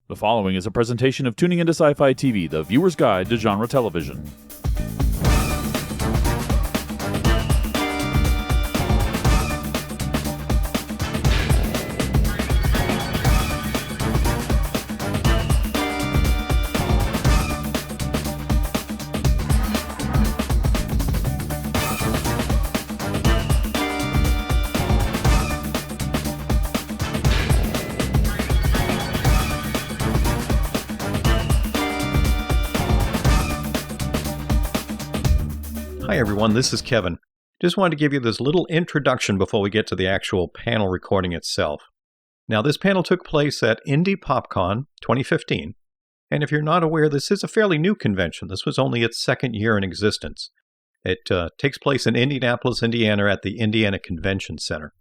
The following is a presentation of Tuning into Sci-Fi TV, the viewer's guide to genre television. Hi everyone, this is Kevin. Just wanted to give you this little introduction before we get to the actual panel recording itself. Now, this panel took place at Indy PopCon 2015, and if you're not aware, this is a fairly new convention. This was only its second year in existence. It takes place in Indianapolis, Indiana at the Indiana Convention Center.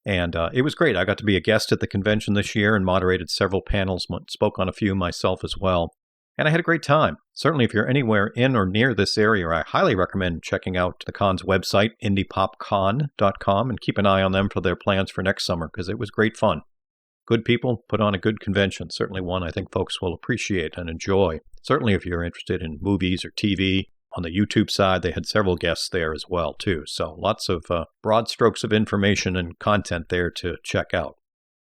And it was great. I got to be a guest at the convention this year and moderated several panels, spoke on a few myself as well. And I had a great time. Certainly, if you're anywhere in or near this area, I highly recommend checking out the con's website, indypopcon.com, and keep an eye on them for their plans for next summer, because it was great fun. Good people put on a good convention, certainly one I think folks will appreciate and enjoy. Certainly if you're interested in movies or TV. On the YouTube side, they had several guests there as well, too. So lots of broad strokes of information and content there to check out.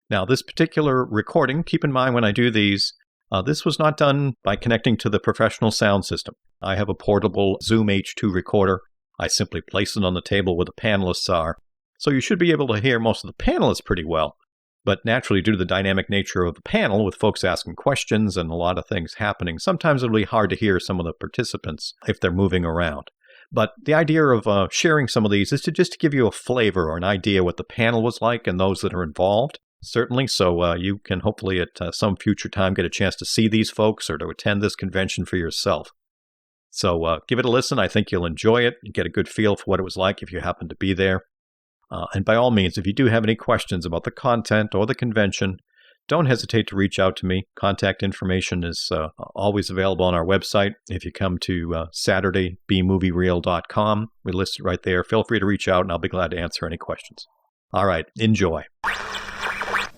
Now, this particular recording, keep in mind when I do these, this was not done by connecting to the professional sound system. I have a portable Zoom H2 recorder. I simply place it on the table where the panelists are. So you should be able to hear most of the panelists pretty well. But naturally, due to the dynamic nature of the panel, with folks asking questions and a lot of things happening, sometimes it'll be hard to hear some of the participants if they're moving around. But the idea of sharing some of these is to just give you a flavor or an idea what the panel was like and those that are involved. Certainly, so you can hopefully at some future time get a chance to see these folks or to attend this convention for yourself. So give it a listen. I think you'll enjoy it and get a good feel for what it was like if you happen to be there. And by all means, if you do have any questions about the content or the convention, don't hesitate to reach out to me. Contact information is always available on our website. If you come to SaturdayBMovieReel.com, we list it right there. Feel free to reach out and I'll be glad to answer any questions. All right, enjoy.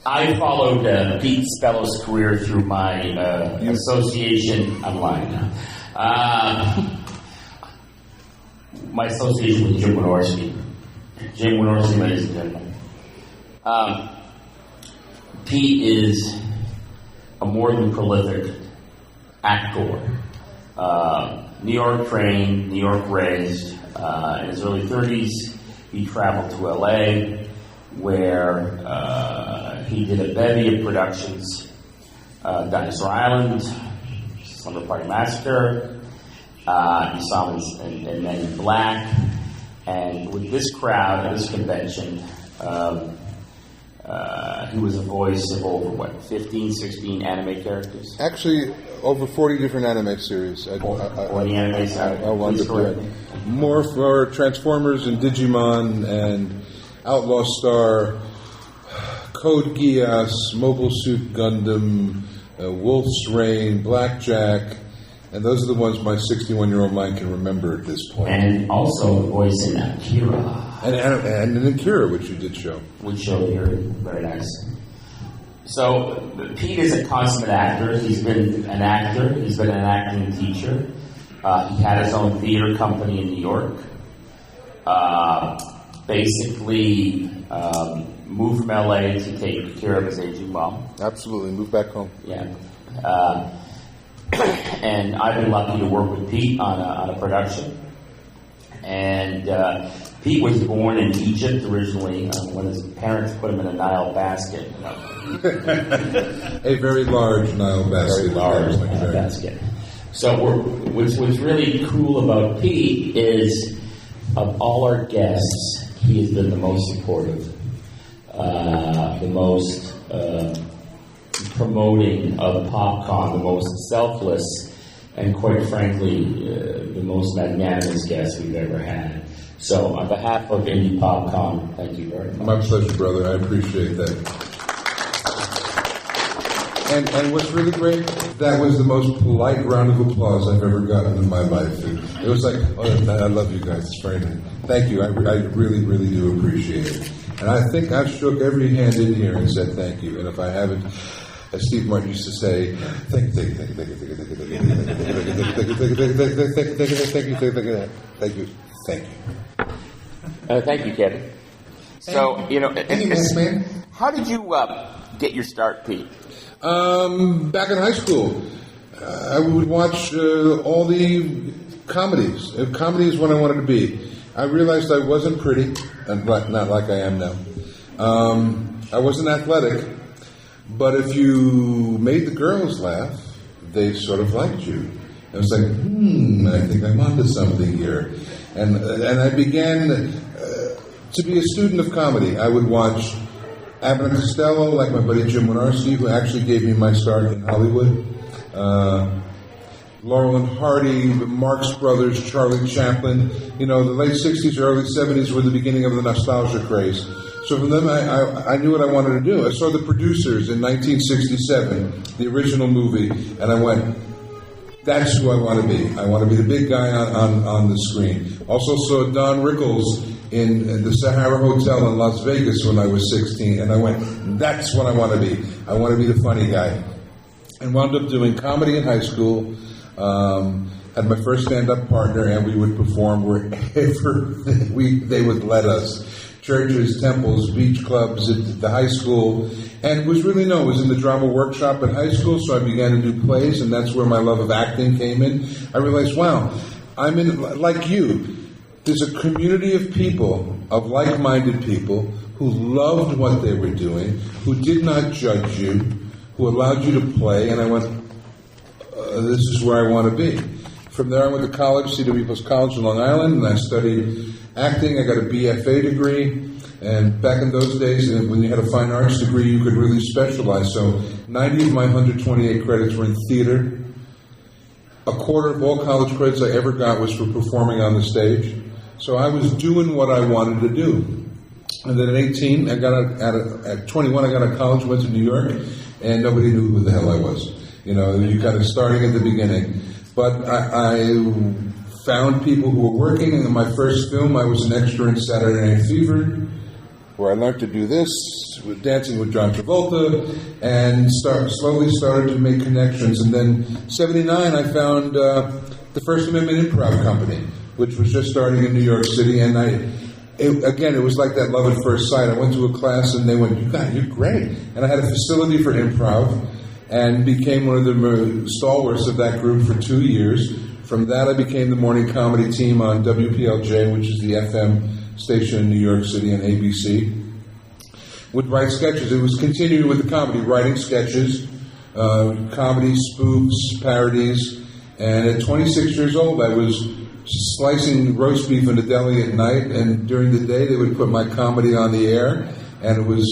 I followed Pete Spellos' career through my association online. My association with Jim Wynorski. Jim Wynorski, ladies and gentlemen. Pete is a more than prolific actor. New York trained, New York raised. In his early 30s, he traveled to LA, where he did a bevy of productions, Dinosaur Island, Slumber Party Massacre, you saw him in Men in Black, and with this crowd at this convention, he was a voice of over, 15, 16 anime characters? Actually, over 40 different anime series. 40 anime series. More for Transformers and Digimon and Outlaw Star, Code Geass, Mobile Suit Gundam, Wolf's Rain, Blackjack, and those are the ones my 61-year-old mind can remember at this point. And also the voice in Akira. And in Akira, which you did show. Which showed here. Very nice. So, Pete is a consummate actor. He's been an actor. He's been an acting teacher. He had his own theater company in New York. Basically moved from LA to take care of his aging mom. Absolutely, moved back home. Yeah. And I've been lucky to work with Pete on a production. And Pete was born in Egypt originally when his parents put him in a Nile basket. A very large Nile basket. Very large Nile basket. So what's really cool about Pete is, of all our guests, he has been the most supportive, the most promoting of PopCon, the most selfless, and quite frankly, the most magnanimous guest we've ever had. So on behalf of Indy PopCon, thank you very much. My pleasure, brother. I appreciate that. And what's really great, that was the most polite round of applause I've ever gotten in my life. It was like, oh, I love you guys. It's very nice. Thank you. I really, really do appreciate it. And I think I've shook every hand in here and said thank you. And if I haven't, as Steve Martin used to say, thank you. Thank you, Kevin. So, how did you get your start, Pete? Back in high school, I would watch all the comedies. Comedy is what I wanted to be. I realized I wasn't pretty, and not like I am now. I wasn't athletic, but if you made the girls laugh, they sort of liked you. I was like, I think I'm onto something here. And I began to be a student of comedy. I would watch Abbott and Costello, like my buddy Jim Wynorski, who actually gave me my start in Hollywood. Laurel and Hardy, the Marx Brothers, Charlie Chaplin. The late 60s, early 70s were the beginning of the nostalgia craze. So from them, I knew what I wanted to do. I saw The Producers in 1967, the original movie, and I went, that's who I want to be. I want to be the big guy on the screen. Also saw Don Rickles in the Sahara Hotel in Las Vegas when I was 16, and I went, that's what I want to be. I want to be the funny guy. And wound up doing comedy in high school. Had my first stand-up partner, and we would perform wherever they would let us. Churches, temples, beach clubs, at the high school. And it was really known. It was in the drama workshop at high school, so I began to do plays, and that's where my love of acting came in. I realized, wow, I'm in, like you, there's a community of people, of like-minded people, who loved what they were doing, who did not judge you, who allowed you to play, and I went, this is where I want to be. From there, I went to college, C.W. Post College in Long Island, and I studied acting. I got a BFA degree, and back in those days, when you had a fine arts degree, you could really specialize. So 90 of my 128 credits were in theater. A quarter of all college credits I ever got was for performing on the stage. So I was doing what I wanted to do. And then at 18, at 21, I got out of college, went to New York, and nobody knew who the hell I was. You kind of starting at the beginning. But I found people who were working. In my first film, I was an extra in Saturday Night Fever, where I learned to do this, with Dancing with John Travolta, and slowly started to make connections. And then, 79, I found the First Amendment Improv Company, which was just starting in New York City. And it was like that love at first sight. I went to a class, and they went, you're great. And I had a facility for improv, and became one of the stalwarts of that group for 2 years. From that, I became the morning comedy team on WPLJ, which is the FM station in New York City, and ABC. Would write sketches. It was continuing with the comedy, writing sketches, comedy, spoofs, parodies. And at 26 years old, I was slicing roast beef in a deli at night, and during the day, they would put my comedy on the air, and it was...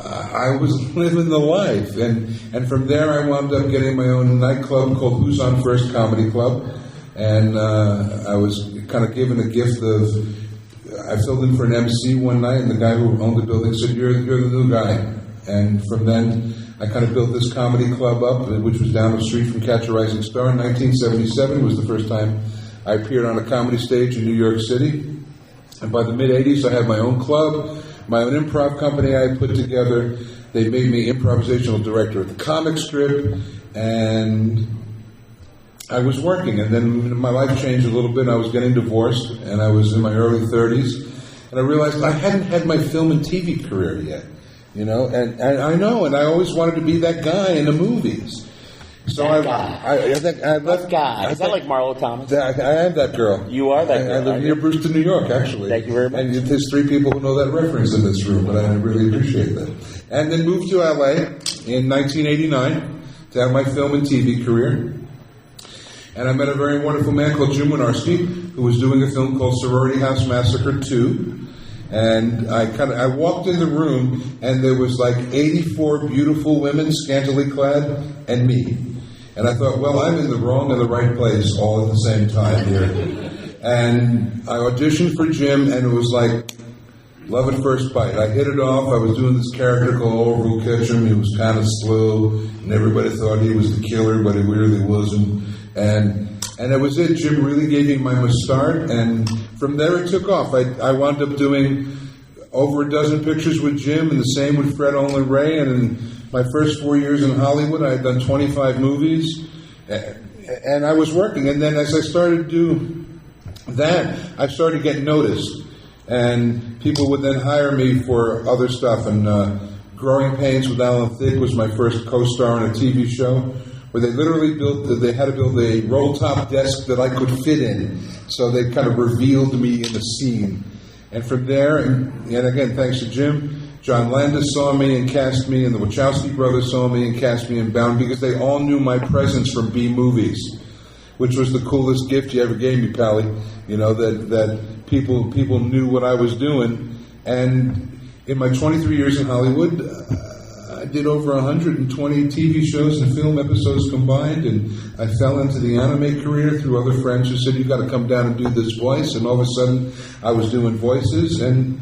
I was living the life, and from there I wound up getting my own nightclub called Who's On First Comedy Club, and I was kind of given a gift of, I filled in for an MC one night, and the guy who owned the building said, you're the new guy, and from then I kind of built this comedy club up, which was down the street from Catch a Rising Star. In 1977 was the first time I appeared on a comedy stage in New York City, and by the mid-'80s I had my own club, my own improv company I had put together. They made me improvisational director of the comic strip, and I was working. And then my life changed a little bit. I was getting divorced, and I was in my early 30s. And I realized I hadn't had my film and TV career yet, and I always wanted to be that guy in the movies. So What guy? Is that like Marlo Thomas? I am that girl. You are that girl. I live near Brewster, New York, actually. Thank you very much. And there's 3 people who know that reference in this room, but I really appreciate that. And then moved to LA in 1989 to have my film and TV career. And I met a very wonderful man called Jim Wynorski, who was doing a film called Sorority House Massacre 2. And I walked in the room, and there was like 84 beautiful women, scantily clad, and me. And I thought, well, I'm in the wrong and the right place all at the same time here. And I auditioned for Jim, and it was like love at first bite. I hit it off. I was doing this character called Orville Ketchum. He was kind of slow, and everybody thought he was the killer, but he really wasn't. And that was it. Jim really gave me my start, and from there it took off. I wound up doing over a dozen pictures with Jim, and the same with Fred Olen Ray, and my first 4 years in Hollywood, I had done 25 movies, and I was working. And then as I started to do that, I started getting noticed. And people would then hire me for other stuff. And Growing Pains with Alan Thicke was my first co-star on a TV show, where they literally they had to build a roll-top desk that I could fit in. So they kind of revealed me in the scene. And from there, and again, thanks to Jim, John Landis saw me and cast me, and the Wachowski brothers saw me and cast me in Bound, because they all knew my presence from B movies, which was the coolest gift you ever gave me, Pally. You know, that people knew what I was doing. And in my 23 years in Hollywood, I did over 120 TV shows and film episodes combined, and I fell into the anime career through other friends who said, "You got to come down and do this voice." And all of a sudden, I was doing voices, and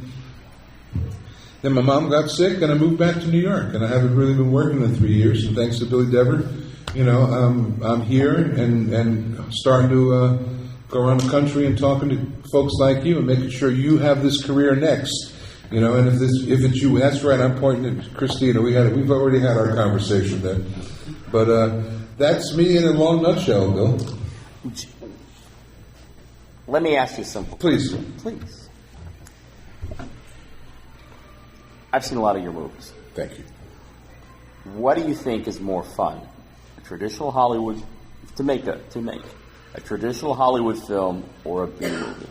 then my mom got sick, and I moved back to New York, and I haven't really been working in 3 years. And thanks to Billy Dever, you know, I'm here and starting to go around the country and talking to folks like you and making sure you have this career next. You know, and if it's you, that's right. I'm pointing at Christina. We've already had our conversation then, but that's me in a long nutshell, Bill. Let me ask you something. Please. I've seen a lot of your movies. Thank you. What do you think is more fun? A traditional Hollywood to make a traditional Hollywood film or a B movie?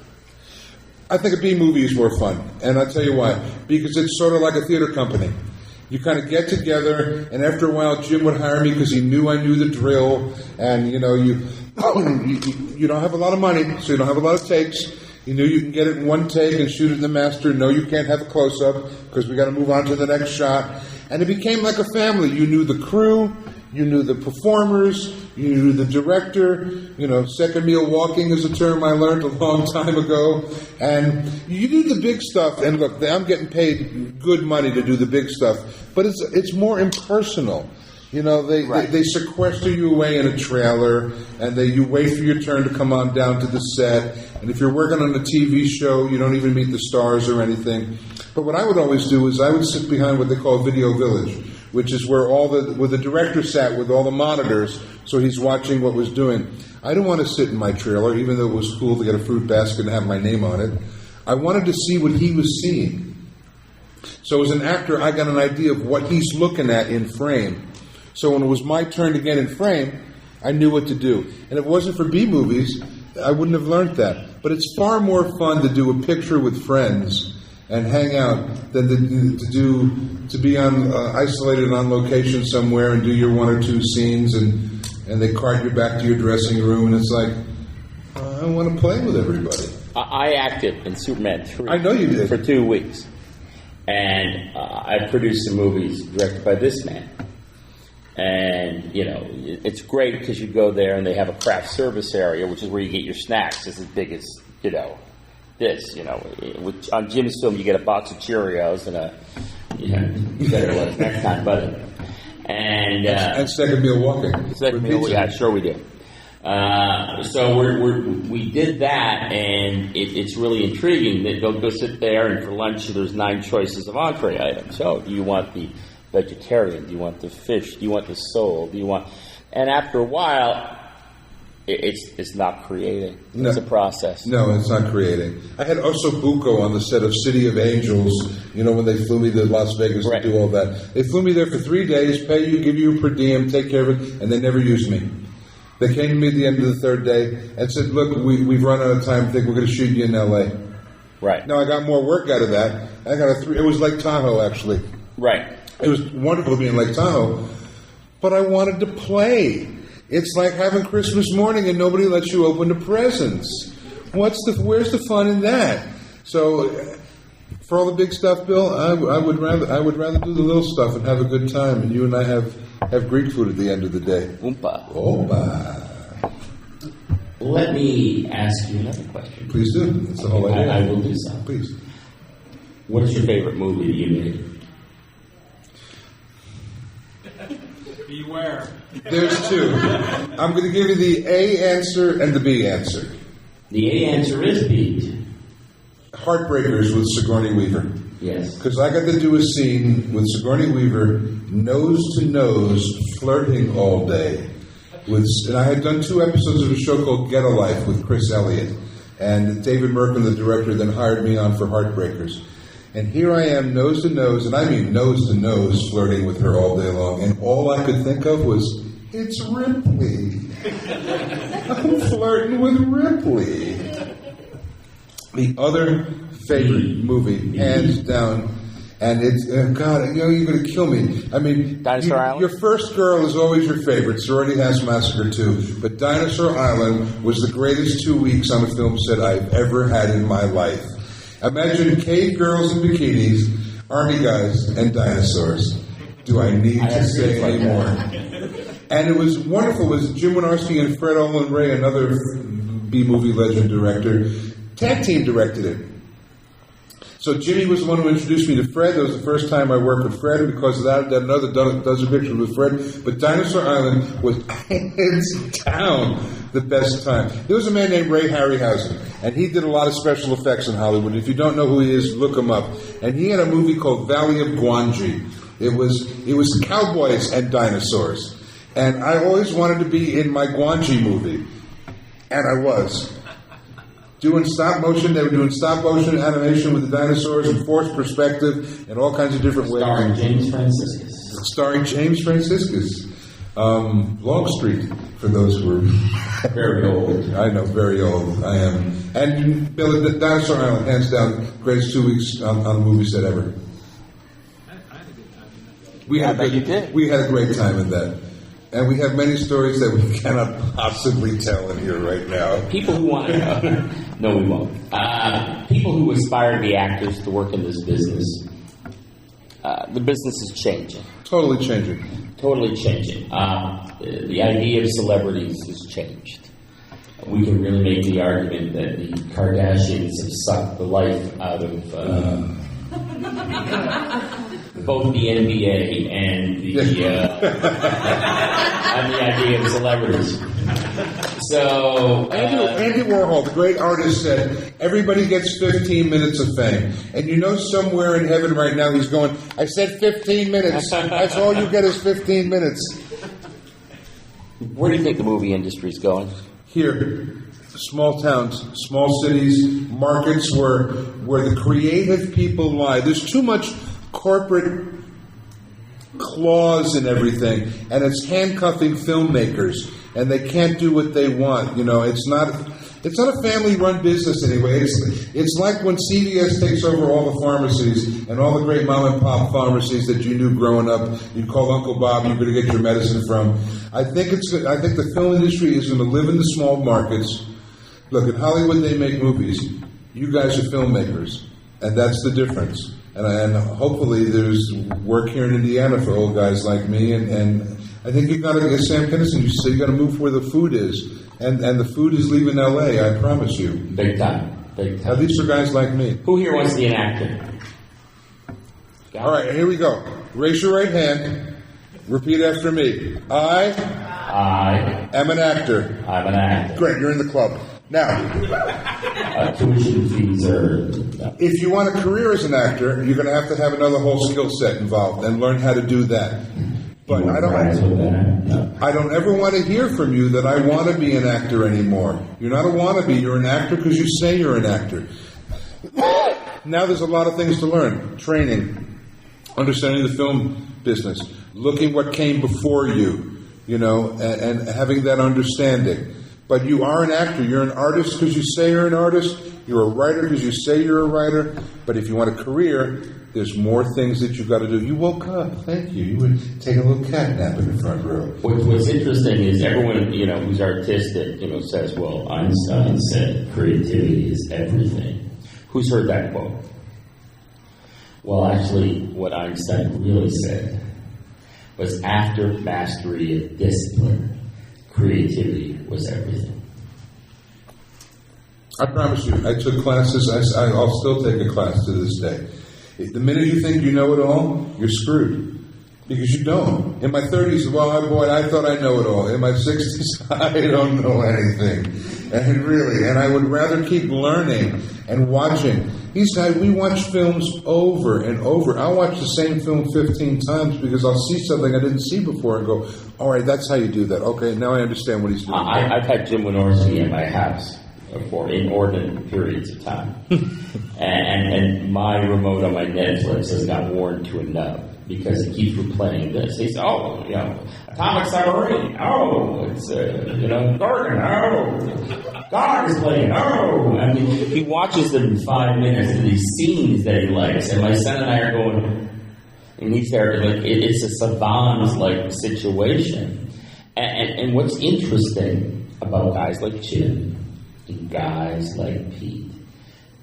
I think a B movie is more fun, and I'll tell you why. Because it's sort of like a theater company. You kind of get together, and after a while, Jim would hire me because he knew I knew the drill, and you know, you don't have a lot of money, so you don't have a lot of takes. You knew you can get it in one take and shoot it in the master. No, you can't have a close-up because we got to move on to the next shot. And it became like a family. You knew the crew, you knew the performers, you knew the director. You know, second meal walking is a term I learned a long time ago. And you do the big stuff. And look, I'm getting paid good money to do the big stuff, but it's more impersonal. You know, they sequester you away in a trailer, and you wait for your turn to come on down to the set. And if you're working on a TV show, you don't even meet the stars or anything. But what I would always do is I would sit behind what they call Video Village, which is where where the director sat with all the monitors, so he's watching what was doing. I didn't want to sit in my trailer, even though it was cool to get a fruit basket and have my name on it. I wanted to see what he was seeing. So as an actor, I got an idea of what he's looking at in frame. So when it was my turn to get in frame, I knew what to do. And if it wasn't for B movies, I wouldn't have learned that. But it's far more fun to do a picture with friends and hang out than to be on isolated on location somewhere and do your one or two scenes and they cart you back to your dressing room and it's like, I want to play with everybody. I acted in Superman 3. I know you did. For 2 weeks. And I produced some movies directed by this man. And, you know, it's great because you go there and they have a craft service area, which is where you get your snacks. It's as big as, you know, this, you know. On Jim's film, you get a box of Cheerios and you better let us next time, buddy. And second meal walking. Second meal, yeah, sure we do. So we did that, and it's really intriguing. They'll go sit there, and for lunch, there's 9 choices of entree items. So do you want the vegetarian? Do you want the fish? Do you want the sole? Do you want? And after a while, it's not creating. No. It's a process. No, it's not creating. I had Osobuco on the set of City of Angels, you know, when they flew me to Las Vegas to do all that. They flew me there for 3 days, pay you, give you a per diem, take care of it, and they never used me. They came to me at the end of the 3rd day and said, look, we've run out of time, I think we're going to shoot you in L.A. Right. Now, I got more work out of that. I got it was Lake Tahoe, actually. Right. It was wonderful to be in Lake Tahoe, but I wanted to play. It's like having Christmas morning and nobody lets you open the presents. Where's the fun in that? So, for all the big stuff, Bill, I would rather do the little stuff and have a good time. And you and I have Greek food at the end of the day. Oompa. Oompa. Let me ask you another question. Please do. That's the whole idea. I will do so. Please. What is your favorite movie that you made? Beware. There's 2. I'm going to give you the A answer and the B answer. The A answer is B. Heartbreakers with Sigourney Weaver. Yes. Because I got to do a scene with Sigourney Weaver, nose to nose, flirting all day. And I had done 2 episodes of a show called Get a Life with Chris Elliott. And David Merkin, the director, then hired me on for Heartbreakers. And here I am, nose to nose, and I mean nose to nose, flirting with her all day long. And all I could think of was, it's Ripley. I'm flirting with Ripley. The other favorite movie, hands down, and it's, God, you're going to kill me. I mean, Dinosaur Island? Your first girl is always your favorite. Sorority House Massacre 2. But Dinosaur Island was the greatest 2 weeks on a film set I've ever had in my life. Imagine cave girls in bikinis, army guys, and dinosaurs. Do I need to say any more? And it was wonderful. It was Jim Wynorski and Fred Olen Ray, another B-movie legend director, tag team directed it. So Jimmy was the one who introduced me to Fred. That was the first time I worked with Fred, and because of that, I did another dozen pictures with Fred. But Dinosaur Island was hands down the best time. There was a man named Ray Harryhausen, and he did a lot of special effects in Hollywood. If you don't know who he is, look him up. And he had a movie called Valley of Gwangi. It was cowboys and dinosaurs. And I always wanted to be in my Gwangi movie. And I was. Doing stop motion. They were doing stop motion animation with the dinosaurs and forced perspective and all kinds of different ways. Starring James Franciscus. Starring James Franciscus. Longstreet, for those who are very old. I know, very old. I am. And Billy, Dinosaur Island, hands down, greatest 2 weeks on the movie set ever. We had a great time in that. And we have many stories that we cannot possibly tell in here right now. People who want to no, we won't. People who aspire to be actors to work in this business, the business is changing. Totally changing. Totally changing. The idea of celebrities has changed. We can really make the argument that the Kardashians have sucked the life out of both the NBA and the idea of celebrities. So Andy Warhol, the great artist, said everybody gets 15 minutes of fame, and somewhere in heaven right now he's going, I said 15 minutes. That's all you get is 15 minutes. Where do you think the movie industry is going? Here, small towns, small cities, markets where the creative people lie. There's too much corporate clause in everything, and it's handcuffing filmmakers, and they can't do what they want. It's not a family-run business anyway. It's like when CVS takes over all the pharmacies and all the great mom-and-pop pharmacies that you knew growing up. You call Uncle Bob, you're going to get your medicine from. I think the film industry is going to live in the small markets. Look, in Hollywood they make movies. You guys are filmmakers, and that's the difference. And hopefully there's work here in Indiana for old guys like me. And I think you've got to, as Sam Kinison used to say, you've got to move where the food is. And the food is leaving L.A., I promise you. Big time. Big time. At least for guys like me. Who here wants to be an actor? All right, here we go. Raise your right hand. Repeat after me. I am an actor. I'm an actor. Great, you're in the club. Now, tuition fees are... If you want a career as an actor, you're going to have another whole skill set involved and learn how to do that. But I don't ever want to hear from you that I want to be an actor anymore. You're not a wannabe. You're an actor because you say you're an actor. Now there's a lot of things to learn. Training, understanding the film business, looking what came before you, and having that understanding. But you are an actor. You're an artist because you say you're an artist. You're a writer because you say you're a writer. But if you want a career, there's more things that you've got to do. You woke up. Thank you. You were taking a little cat nap in the front row. What's interesting is everyone, who's artistic, says, well, Einstein said creativity is everything. Who's heard that quote? Well, actually, what Einstein really said was after mastery of discipline, creativity was everything. I promise you, I took classes. I'll still take a class to this day. The minute you think you know it all, you're screwed. Because you don't. In my 30s, boy, I thought I know it all. In my 60s, I don't know anything. And I would rather keep learning and watching. We watch films over and over. I'll watch the same film 15 times because I'll see something I didn't see before and go, all right, that's how you do that. Okay, now I understand what he's doing. I've had Jim Wynorski in my house for inordinate periods of time. and my remote on my Netflix has got worn to a nub because he keeps replaying this. He's, Atomic Submarine, it's, Garden, God is playing, I mean, he watches them in 5 minutes and these scenes that he likes, and my son and I are going, and he's there, it's a savant-like situation. And what's interesting about guys like Jim and guys like Pete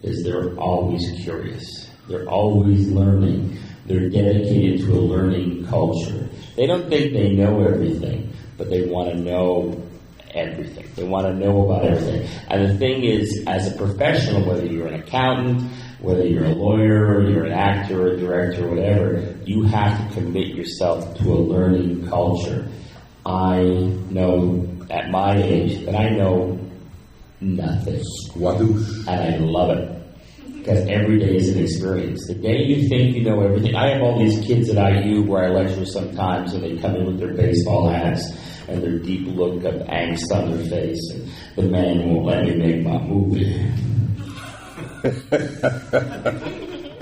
is they're always curious. They're always learning. They're dedicated to a learning culture. They don't think they know everything, but they want to know everything. They want to know about everything. And the thing is, as a professional, whether you're an accountant, whether you're a lawyer, or you're an actor, or a director, or whatever, you have to commit yourself to a learning culture. I know at my age that I know nothing. And I love it. Because every day is an experience. The day you think you know everything. I have all these kids at IU where I lecture sometimes, and they come in with their baseball hats and their deep look of angst on their face. And the man won't let me make my movie.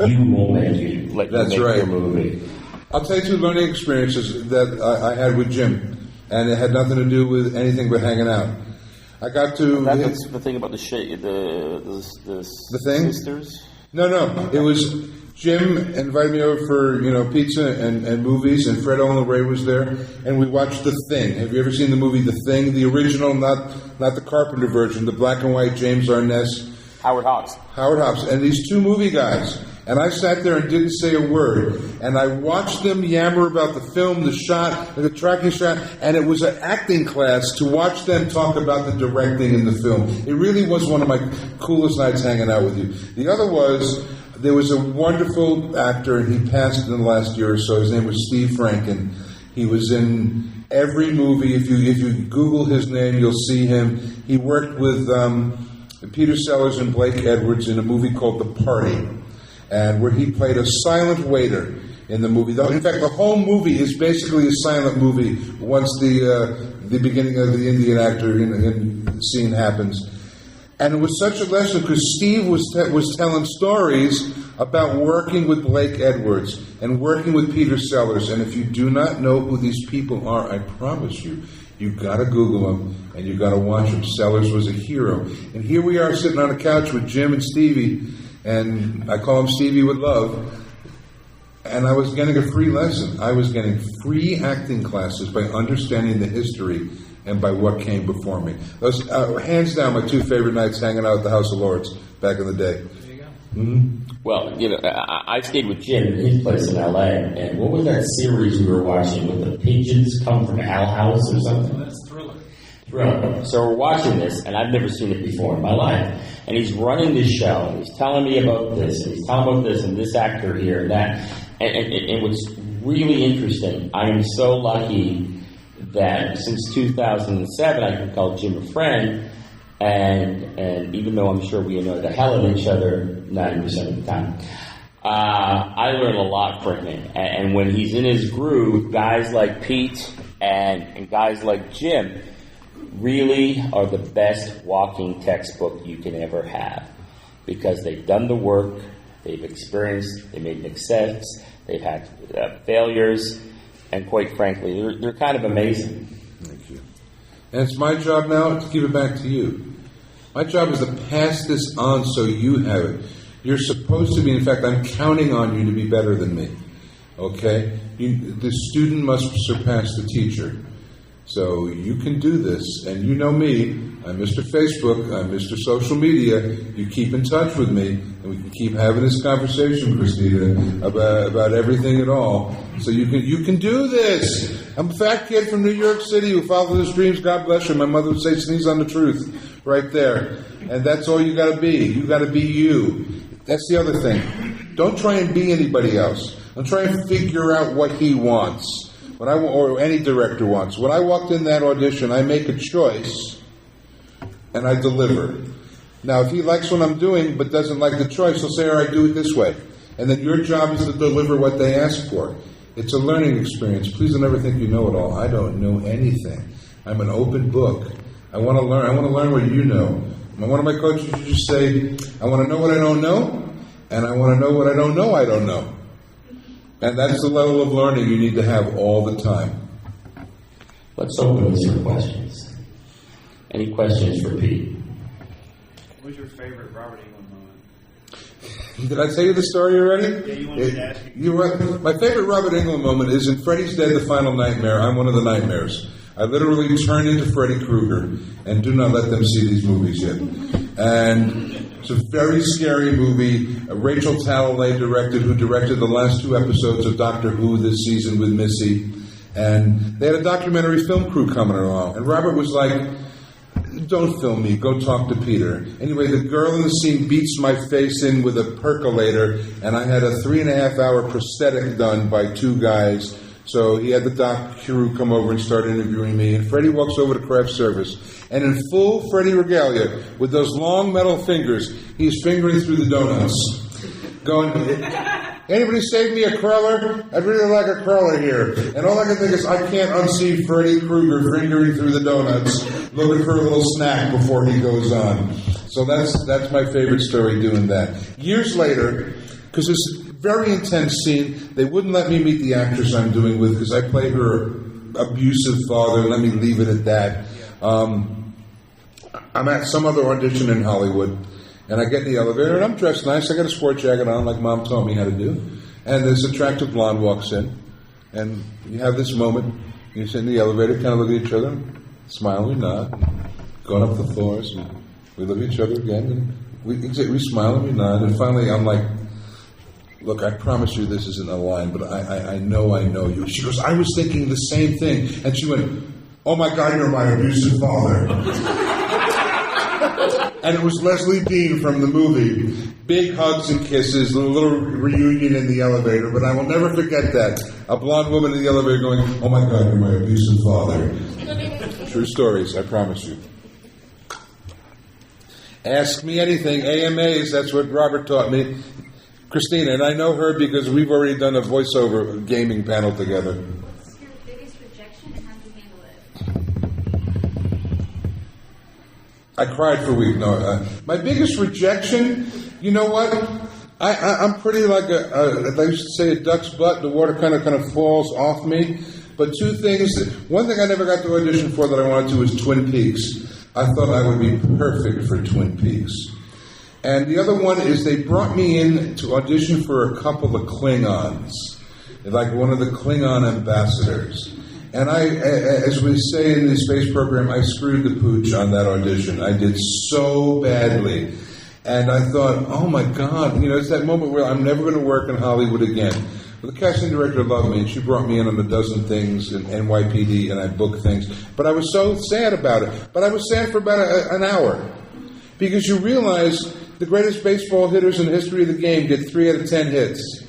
You won't let me make your movie. I'll tell you 2 learning experiences that I had with Jim, and it had nothing to do with anything but hanging out. I got to... That's the thing about the thing? Sisters? No. It was Jim invited me over for, pizza and movies, and Fred Olen Ray was there, and we watched The Thing. Have you ever seen the movie The Thing? The original, not the Carpenter version, the black and white James Arness. Howard Hawks. And these 2 movie guys. And I sat there and didn't say a word. And I watched them yammer about the film, the shot, the tracking shot, and it was an acting class to watch them talk about the directing in the film. It really was one of my coolest nights hanging out with you. The other was, there was a wonderful actor, and he passed in the last year or so. His name was Steve Franken. He was in every movie. If you Google his name, you'll see him. He worked with Peter Sellers and Blake Edwards in a movie called The Party, and where he played a silent waiter in the movie. In fact, the whole movie is basically a silent movie once the beginning of the Indian actor in scene happens. And it was such a lesson because Steve was telling stories about working with Blake Edwards and working with Peter Sellers. And if you do not know who these people are, I promise you've got to Google them and you've got to watch them. Sellers was a hero. And here we are sitting on a couch with Jim and Stevie, and I call him Stevie with love. And I was getting a free lesson. I was getting free acting classes by understanding the history and by what came before me. Those, hands down, my 2 favorite nights hanging out at the House of Lords back in the day. There you go. Mm-hmm. Well, I stayed with Jim in his place in L.A., and what was that series we were watching with the pigeons come from Owl House or something? That's Thriller. So we're watching this, and I've never seen it before in my life. And he's running this show, and he's telling me about this, and he's telling about this, and this actor here, and that. And what's really interesting, I am so lucky that since 2007, I can call Jim a friend, and even though I'm sure we annoy the hell out of each other 90% of the time, I learn a lot from him. And when he's in his groove, guys like Pete and guys like Jim really are the best walking textbook you can ever have, because they've done the work, they've experienced, they made success, they've had failures, and quite frankly, they're kind of amazing. Thank you. And it's my job now to give it back to you. My job is to pass this on so you have it. You're supposed to be, in fact, I'm counting on you to be better than me. Okay? The student must surpass the teacher. So you can do this, and you know me. I'm Mr. Facebook. I'm Mr. Social Media. You keep in touch with me, and we can keep having this conversation, Christina, about everything at all. So you can do this. I'm a fat kid from New York City who followed his dreams. God bless you. My mother would say, "Sneeze on the truth," right there. And that's all you got to be. You got to be you. That's the other thing. Don't try and be anybody else. I'm trying to figure out what he wants, or any director wants. When I walked in that audition, I make a choice, and I deliver. Now, if he likes what I'm doing but doesn't like the choice, he'll say, all right, do it this way. And then your job is to deliver what they ask for. It's a learning experience. Please don't ever think you know it all. I don't know anything. I'm an open book. I want to learn. I want to learn what you know. One of my coaches used to say, I want to know what I don't know, and I want to know what I don't know I don't know. And that's the level of learning you need to have all the time. Let's open this for questions. Any questions for Pete? What was your favorite Robert Englund moment? Did I tell you the story already? Yeah, you wanted to ask you. My favorite Robert Englund moment is in Freddy's Dead, The Final Nightmare. I'm one of the nightmares. I literally turn into Freddy Krueger, and do not let them see these movies yet. And it's a very scary movie. Rachel Talalay who directed the last 2 episodes of Doctor Who this season with Missy. And they had a documentary film crew coming along. And Robert was like, don't film me, go talk to Peter. Anyway, the girl in the scene beats my face in with a percolator, and I had a 3.5-hour prosthetic done by 2 guys. So he had the doc crew come over and start interviewing me. And Freddie walks over to craft service. And in full Freddie regalia, with those long metal fingers, he's fingering through the donuts. Going, anybody save me a cruller? I'd really like a cruller here. And all I can think is, I can't unsee Freddy Krueger fingering through the donuts, looking for a little snack before he goes on. So that's my favorite story, doing that. Years later, because it's a very intense scene, they wouldn't let me meet the actress I'm doing with because I play her abusive father. Let me leave it at that. I'm at some other audition in Hollywood, and I get in the elevator, and I'm dressed nice. I got a sport jacket on like Mom taught me how to do. And this attractive blonde walks in, and you have this moment. You sit in the elevator, kind of look at each other, smile, we nod, going up the floors, and we look at each other again, and we smile and we nod, and finally I'm like, look, I promise you this isn't a line, but I know you. She goes, I was thinking the same thing. And she went, oh my God, you're my abusive father. And it was Leslie Dean from the movie. Big hugs and kisses, a little reunion in the elevator, but I will never forget that. A blonde woman in the elevator going, oh my God, you're my abusive father. True stories, I promise you. Ask me anything. AMAs, that's what Robert taught me. Christina, and I know her because we've already done a voiceover gaming panel together. What's your biggest rejection and how do you handle it? I cried for a week. No, my biggest rejection, you know what? I'm pretty like I used to say, a duck's butt. The water kind of falls off me. But 2 things. One thing I never got to audition for that I wanted to was Twin Peaks. I thought I would be perfect for Twin Peaks. And the other one is they brought me in to audition for a couple of Klingons, like one of the Klingon ambassadors. And as we say in the space program, I screwed the pooch on that audition. I did so badly. And I thought, oh my God, it's that moment where I'm never going to work in Hollywood again. Well, the casting director loved me, and she brought me in on a dozen things in NYPD, and I booked things. But I was so sad about it. But I was sad for about an hour. Because you realize the greatest baseball hitters in the history of the game get 3 out of 10 hits.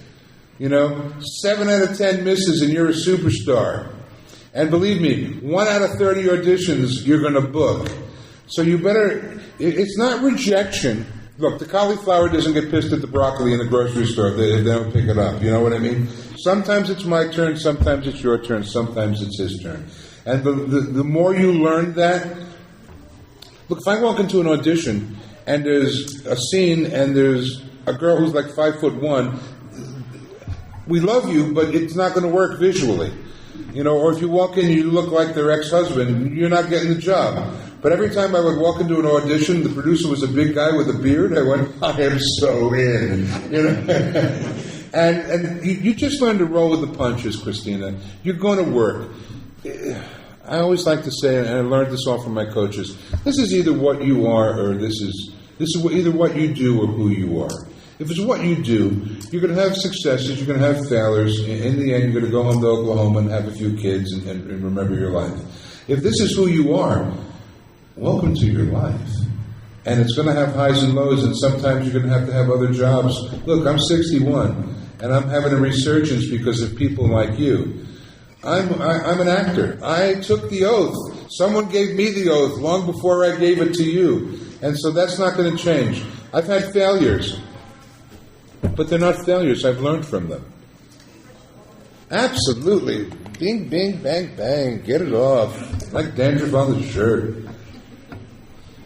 7 out of 10 misses, and you're a superstar. And believe me, 1 out of 30 auditions you're going to book. So you better, it's not rejection. Look, the cauliflower doesn't get pissed at the broccoli in the grocery store. They don't pick it up. You know what I mean? Sometimes it's my turn, sometimes it's your turn, sometimes it's his turn. And the more you learn that, look, if I walk into an audition and there's a scene and there's a girl who's like 5'1", we love you, but it's not going to work visually. Or if you walk in and you look like their ex-husband, you're not getting the job. But every time I would walk into an audition, the producer was a big guy with a beard. I went, I am so in. And you just learn to roll with the punches, Christina. You're going to work. I always like to say, and I learned this all from my coaches, this is either what you are or this is either what you do or who you are. If it's what you do, you're going to have successes, you're going to have failures. In the end, you're going to go home to Oklahoma and have a few kids and remember your life. If this is who you are, welcome to your life. And it's going to have highs and lows, and sometimes you're going to have other jobs. Look, I'm 61, and I'm having a resurgence because of people like you. I'm an actor. I took the oath. Someone gave me the oath long before I gave it to you. And so that's not going to change. I've had failures. But they're not failures. I've learned from them. Absolutely. Bing, bing, bang, bang. Get it off. Like dandruff on the shirt.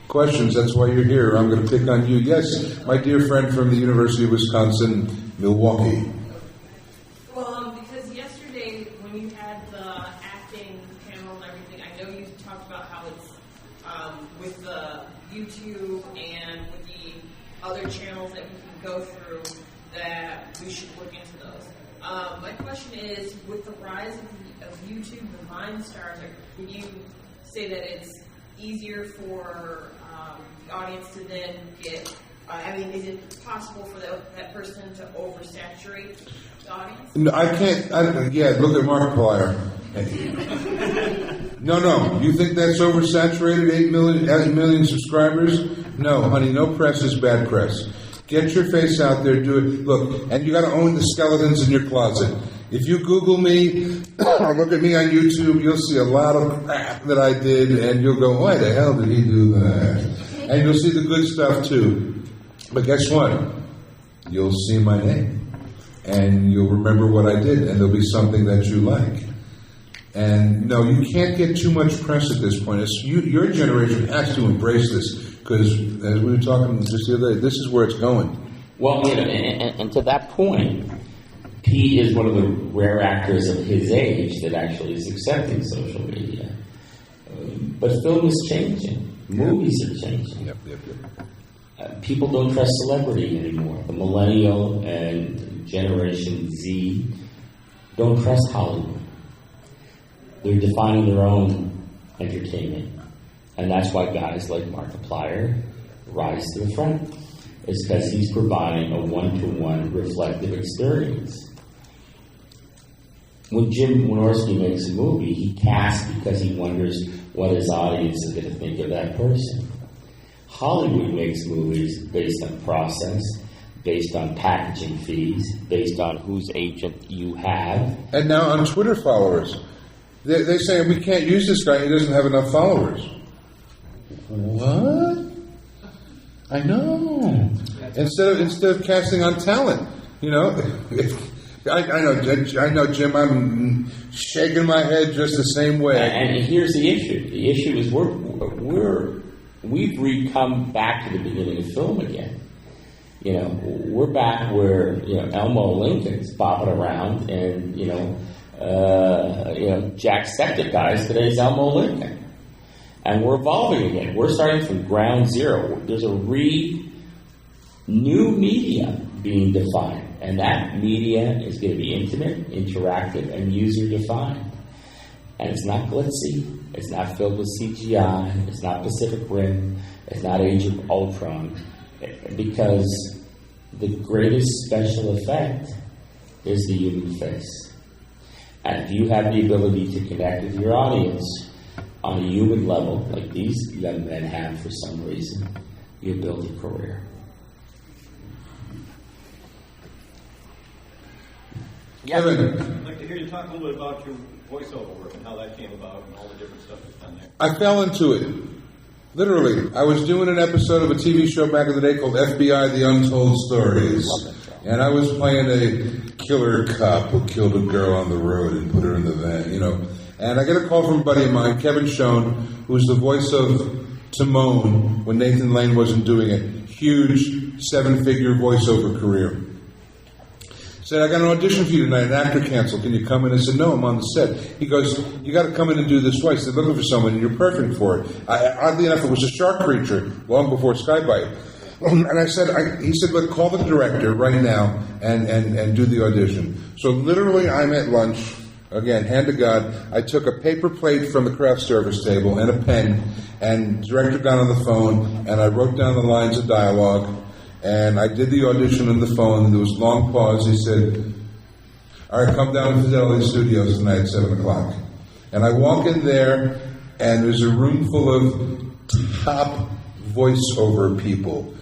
Questions, that's why you're here. I'm going to pick on you. Yes, my dear friend from the University of Wisconsin, Milwaukee. Well, because yesterday when you had the acting panel and everything, I know you talked about how it's with the YouTube and with the other channels that we can go through that we should look into those. My question is, with the rise of YouTube, the Vine stars, can you say that it's easier for the audience to then get, is it possible for that person to oversaturate the audience? No, I can't. Look at Markiplier. No. You think that's oversaturated? 8 million subscribers? No, honey, no press is bad press. Get your face out there, do it. Look, and you got to own the skeletons in your closet. If you Google me or look at me on YouTube, you'll see a lot of crap that I did, and you'll go, why the hell did he do that? And you'll see the good stuff, too. But guess what? You'll see my name, and you'll remember what I did, and there'll be something that you like. And, no, you can't get too much press at this point. Your generation has to embrace this, because, as we were talking just the other day, this is where it's going. Well, and to that point, Pete is one of the rare actors of his age that actually is accepting social media. But film is changing. Movies are changing. Yep. People don't trust celebrity anymore. The millennial and Generation Z don't trust Hollywood. They're defining their own entertainment. And that's why guys like Markiplier rise to the front. It's because he's providing a one-to-one reflective experience. When Jim Wynorski makes a movie, he casts because he wonders what his audience is going to think of that person. Hollywood makes movies based on process, based on packaging fees, based on whose agent you have. And now on Twitter followers, they say, we can't use this guy, he doesn't have enough followers. What? I know. Instead of casting on talent, I know, Jim. I'm shaking my head just the same way. And here's the issue. The issue is we've come back to the beginning of film again. We're back where Elmo Lincoln's bopping around, and Jacksepticeye today's Elmo Lincoln. And we're evolving again. We're starting from ground zero. There's a new media being defined. And that media is going to be intimate, interactive, and user-defined. And it's not glitzy. It's not filled with CGI. It's not Pacific Rim. It's not Age of Ultron. Because the greatest special effect is the human face. And if you have the ability to connect with your audience on a human level, like these young men have for some reason, you build a career. Kevin, I'd like to hear you talk a little bit about your voiceover work and how that came about and all the different stuff you've done there. I fell into it. Literally. I was doing an episode of a TV show back in the day called FBI: The Untold Stories. And I was playing a killer cop who killed a girl on the road and put her in the van, And I get a call from a buddy of mine, Kevin Schoen, who's the voice of Timon when Nathan Lane wasn't doing it. Huge 7-figure voiceover career. Said, I got an audition for you tonight. An actor canceled. Can you come in? I said, no, I'm on the set. He goes, you got to come in and do this voice. They're looking for someone, and you're perfect for it. Oddly enough, it was a shark creature long before Skybite. And I said, he said, look, call the director right now and do the audition. So literally, I'm at lunch. Again, hand to God, I took a paper plate from the craft service table and a pen, and the director got on the phone, and I wrote down the lines of dialogue, and I did the audition on the phone, and there was a long pause. He said, all right, come down to Fidelity Studios tonight at 7 o'clock. And I walk in there, and there's a room full of top voiceover people.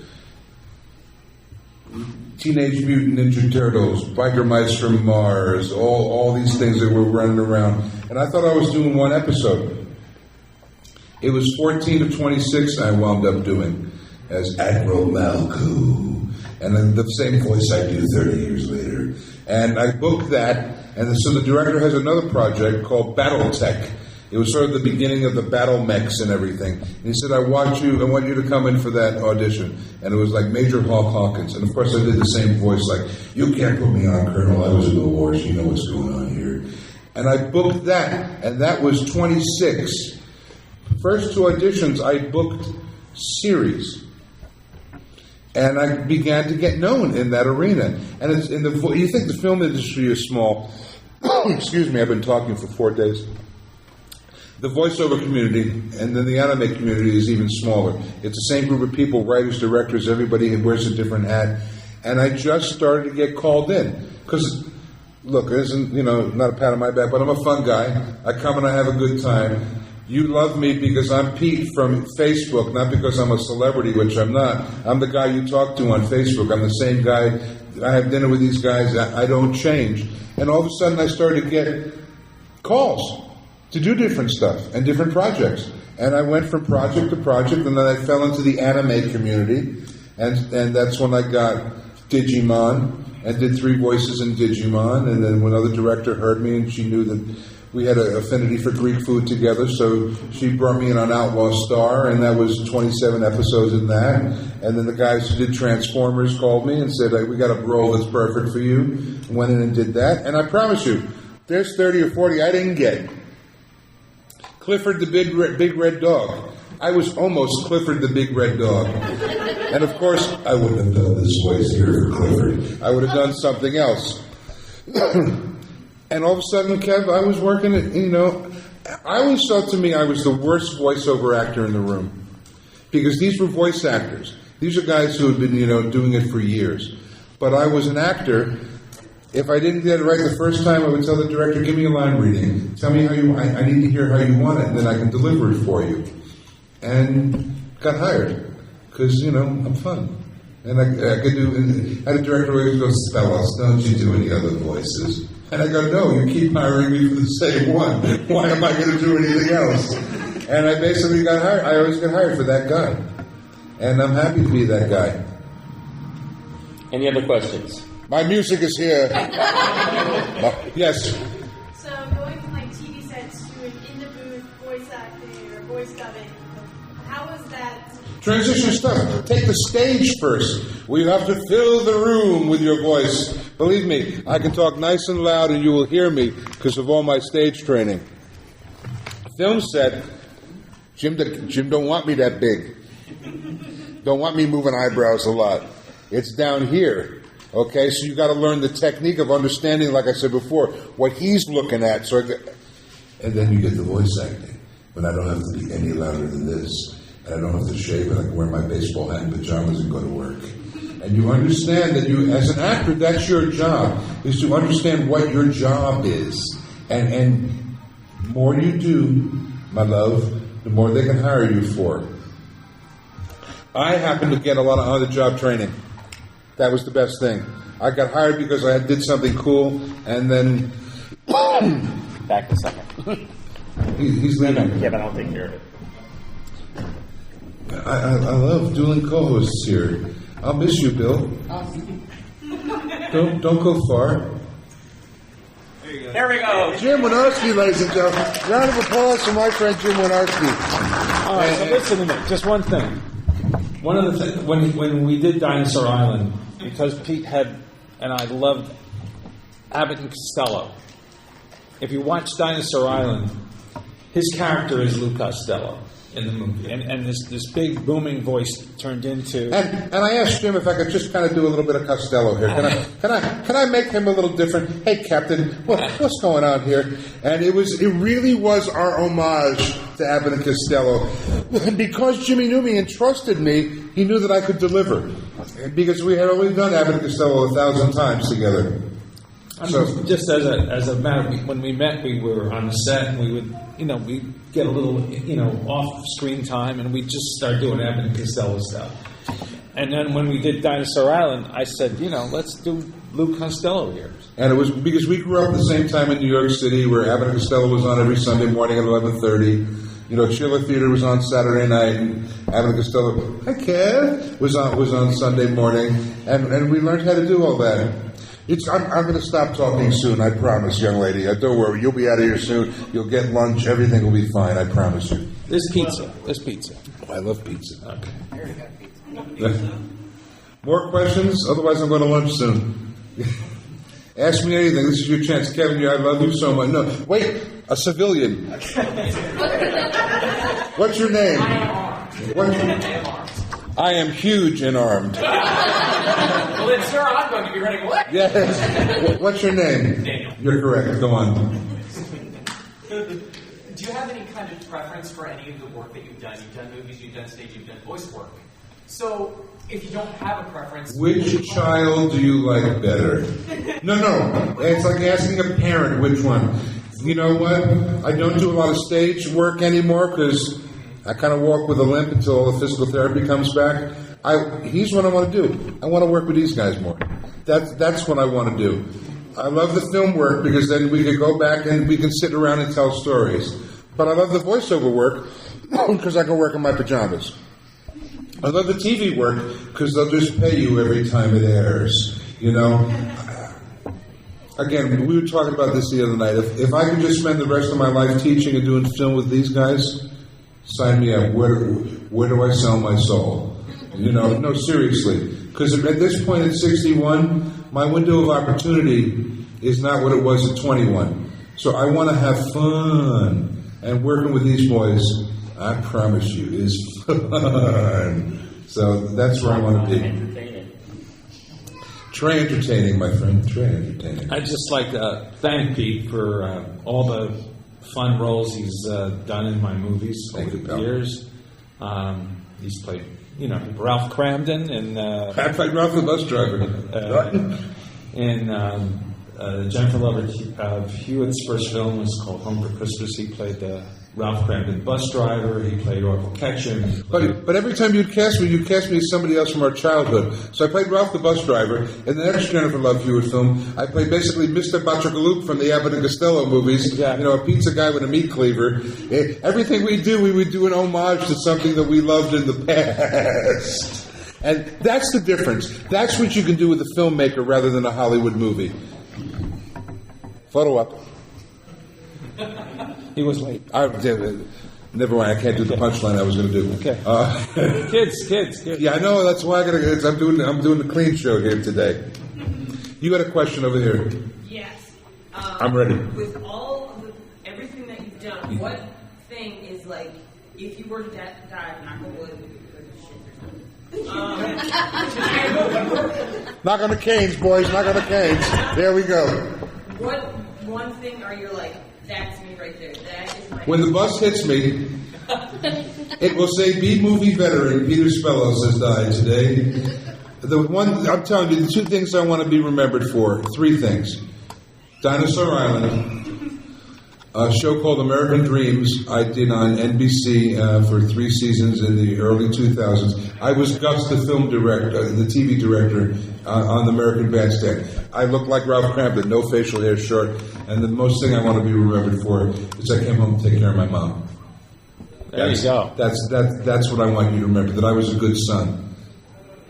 Teenage Mutant Ninja Turtles, Biker Mice from Mars, all these things that were running around. And I thought I was doing one episode. It was 14 to 26 I wound up doing as Admiral Malku. And then the same voice I do 30 years later. And I booked that, and so the director has another project called Battletech. It was sort of the beginning of the battle mechs and everything. And he said, I want you to come in for that audition. And it was like Major Hawk Hawkins. And of course I did the same voice, like, you can't put me on, Colonel, I was in the wars, you know what's going on here. And I booked that, and that was 26. First two auditions, I booked series. And I began to get known in that arena. And it's you think the film industry is small. Excuse me, I've been talking for 4 days. The voiceover community and then the anime community is even smaller. It's the same group of people, writers, directors, everybody wears a different hat. And I just started to get called in. Because, look, it isn't, not a pat on my back, but I'm a fun guy. I come and I have a good time. You love me because I'm Pete from Facebook, not because I'm a celebrity, which I'm not. I'm the guy you talk to on Facebook. I'm the same guy. I have dinner with these guys. I don't change. And all of a sudden I started to get calls to do different stuff and different projects. And I went from project to project, and then I fell into the anime community, and that's when I got Digimon, and did 3 voices in Digimon, and then when another director heard me, and she knew that we had an affinity for Greek food together, so she brought me in on Outlaw Star, and that was 27 episodes in that. And then the guys who did Transformers called me and said, hey, we got a role that's perfect for you. Went in and did that, and I promise you, there's 30 or 40 I didn't get. Clifford the Big Red Dog. I was almost Clifford the Big Red Dog. And of course, I wouldn't have done this voice here for Clifford. I would have done something else. And all of a sudden, Kev, I was working at, I always felt to me I was the worst voiceover actor in the room. Because these were voice actors. These are guys who had been, doing it for years. But I was an actor. If I didn't get it right the first time, I would tell the director, give me a line reading. Tell me how I need to hear how you want it, and then I can deliver it for you. And got hired. Because, I'm fun. And I could do, I had a director who goes, Spellos, don't you do any other voices? And I go, no, you keep hiring me for the same one. Why am I going to do anything else? And I basically got hired. I always get hired for that guy. And I'm happy to be that guy. Any other questions? My music is here. Yes. So going from TV sets to an in the booth voice acting or voice dubbing, how was that? Transition stuff. Take the stage first. We have to fill the room with your voice. Believe me, I can talk nice and loud and you will hear me because of all my stage training. Film set, Jim don't want me that big. Don't want me moving eyebrows a lot. It's down here. Okay, so you got to learn the technique of understanding, like I said before, what he's looking at. And then you get the voice acting. But I don't have to be any louder than this. And I don't have to shave, and I can wear my baseball hat and pajamas and go to work. And you understand that as an actor, that's your job, is to understand what your job is. And the more you do, my love, the more they can hire you for. I happen to get a lot of on-the-job training. That was the best thing. I got hired because I did something cool, and then... Back a second. He's leaving. Yeah, but I'll take care of it. I love dueling co-hosts here. I'll miss you, Bill. Don't go far. There we go. Jim Wynorski, ladies and gentlemen. Round of applause for my friend Jim Wynorski. All right, so listen to me. Just one thing. One of the things, when we did Dinosaur Island, because Pete had, and I loved Abbott and Costello. If you watch Dinosaur Island, his character is Lou Costello in the movie, and this big booming voice turned into. And I asked Jim if I could just kind of do a little bit of Costello here. Can I make him a little different? Hey, Captain, what's going on here? And it really was our homage to Abbott and Costello. Because Jimmy knew me and trusted me, he knew that I could deliver. Because we had already done Abbott and Costello 1,000 times together. So, just as a matter, when we met, we were on the set, and we would, we'd get a little, off screen time, and we'd just start doing Abbott and Costello stuff. And then when we did Dinosaur Island, I said, let's do Lou Costello here. And it was because we grew up at the same time in New York City, where Abbott and Costello was on every Sunday morning at 11:30. Schiller Theater was on Saturday night, and Abbott and Costello, hi Kev, was on Sunday morning, and we learned how to do all that. I'm going to stop talking soon, I promise, young lady. Don't worry, you'll be out of here soon. You'll get lunch. Everything will be fine, I promise you. There's pizza. Oh, I love pizza. Okay. More questions? Otherwise, I'm going to lunch soon. Ask me anything. This is your chance. Kevin, I love you so much. No, wait, a civilian. What's your name? I am huge and armed. Well, then, sir, I'm going to be running away. Yes. What's your name? Daniel. You're correct. Go on. Do you have any kind of preference for any of the work that you've done? You've done movies, you've done stage, you've done voice work. So, if you don't have a preference... Which child do you like better? No. It's like asking a parent which one. You know what? I don't do a lot of stage work anymore because I kind of walk with a limp until all the physical therapy comes back. Here's what I want to do. I want to work with these guys more. That's what I want to do. I love the film work because then we can go back and we can sit around and tell stories. But I love the voiceover work because I can work in my pajamas. I love the TV work because they'll just pay you every time it airs. Again, we were talking about this the other night. If I could just spend the rest of my life teaching and doing film with these guys, sign me up. Where do I sell my soul? No, seriously. Because at this point at 61, my window of opportunity is not what it was at 21. So I want to have fun. And working with these boys, I promise you, is fun. So that's where I want to be. Trey entertaining, my friend. Trey entertaining. I'd just like to thank Pete for all the fun roles he's done in my movies over the years. He's played, Ralph Cramden and I played Ralph the bus driver. And Jennifer Love Hewitt's first film was called Home for Christmas. He played Ralph Cramden, bus driver. He played Oracle Ketchum. But every time you'd cast me as somebody else from our childhood. So I played Ralph the bus driver. In the next Jennifer Love Hewitt film, I played basically Mr. Batragaloop from the Abbott and Costello movies. Exactly. A pizza guy with a meat cleaver. Everything we do, we would do an homage to something that we loved in the past. And that's the difference. That's what you can do with a filmmaker rather than a Hollywood movie. Photo up. He was late. Never mind. I can't do the punchline I was going to do. Okay. Kids. Yeah, I know. That's why I'm doing the clean show here today. You got a question over here? Yes. I'm ready. With all of everything that you've done, what thing is like, if you were to die, knock on wood, knock on the canes, boys. Knock on the canes. There we go. What one thing are you like? That's me right there. That is my. When the bus hits me, it will say B-movie veteran Peter Spellos has died today. I'm telling you, the two things I want to be remembered for. Three things. Dinosaur Island, a show called American Dreams I did on NBC for 3 seasons in the early 2000s. I was Gus, the film director, the TV director on the American Bandstand. I looked like Ralph Cramden, no facial hair, short, and the most thing I want to be remembered for is I came home to take care of my mom. There you go. That's what I want you to remember, that I was a good son.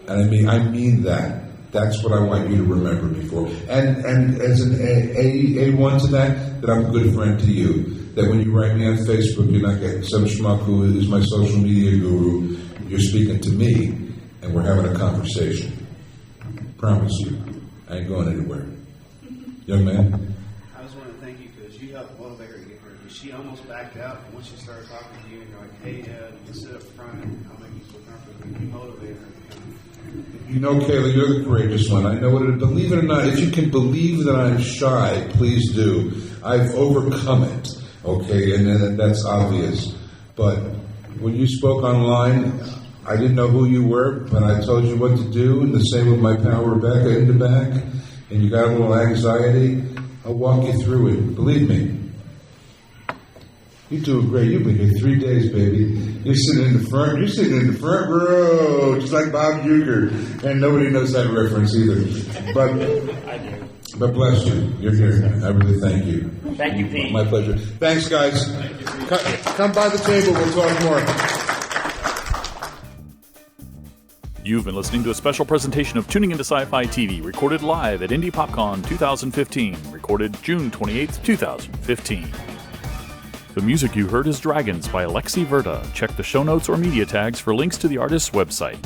And I mean that. That's what I want you to remember me for. And as an A1 to that I'm a good friend to you. That when you write me on Facebook, you're not getting some schmuck who is my social media guru. You're speaking to me, and we're having a conversation. Promise you. I ain't going anywhere. Young man? I just want to thank you because you helped motivate her to get her. She almost backed out, and once she started talking to you, and you're like, hey, you sit up front, I'll make you feel comfortable. You motivate her to come. Kayla, you're the courageous one. I know what it is. Believe it or not, if you can believe that I'm shy, please do. I've overcome it, okay, and that's obvious. But when you spoke online, I didn't know who you were, but I told you what to do, and the same with my pal Rebecca in the back, and you got a little anxiety. I'll walk you through it. Believe me. You're doing great. You've been here 3 days, baby. You're sitting in the front. You're sitting in the front row, just like Bob Uecker, and nobody knows that reference either. But bless you. You're here. I really thank you. Thank you, Pete. My pleasure. Thanks, guys. Come by the table. We'll talk more. You've been listening to a special presentation of Tuning Into Sci-Fi TV, recorded live at Indy PopCon 2015, recorded June 28, 2015. The music you heard is Dragons by Alexi Verda. Check the show notes or media tags for links to the artist's website.